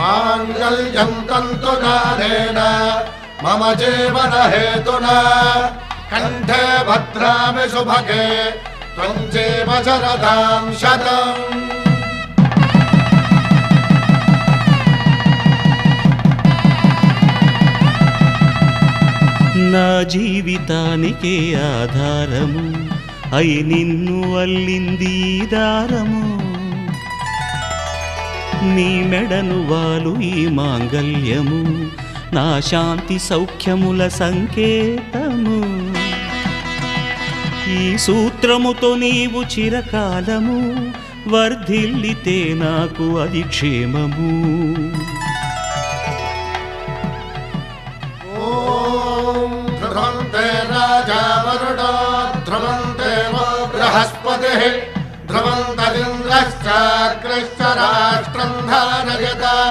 మాంగళ్యం తంతునానేన మమ జీవన హేతునా కంఠే భద్రామి శుభగే త్వం జీవ శరదాం శతం. నా జీవితానికే ఆధారము అయి నిన్ను అల్లింది దారము. నీ మెడను వాలు ఈ మాంగళ్యము నా శాంతి సౌఖ్యముల సంకేతము. ఈ సూత్రముతో నీవు చిరకాలము వర్ధిల్లితే నాకు అది క్షేమము. ధ్రువంతే రాజా వరుణో ధ్రువంతే వో బృహస్పతిః ధ్రువంతరింద్రశ్చాగ్రశ్చ రాష్ట్రం ధారయత.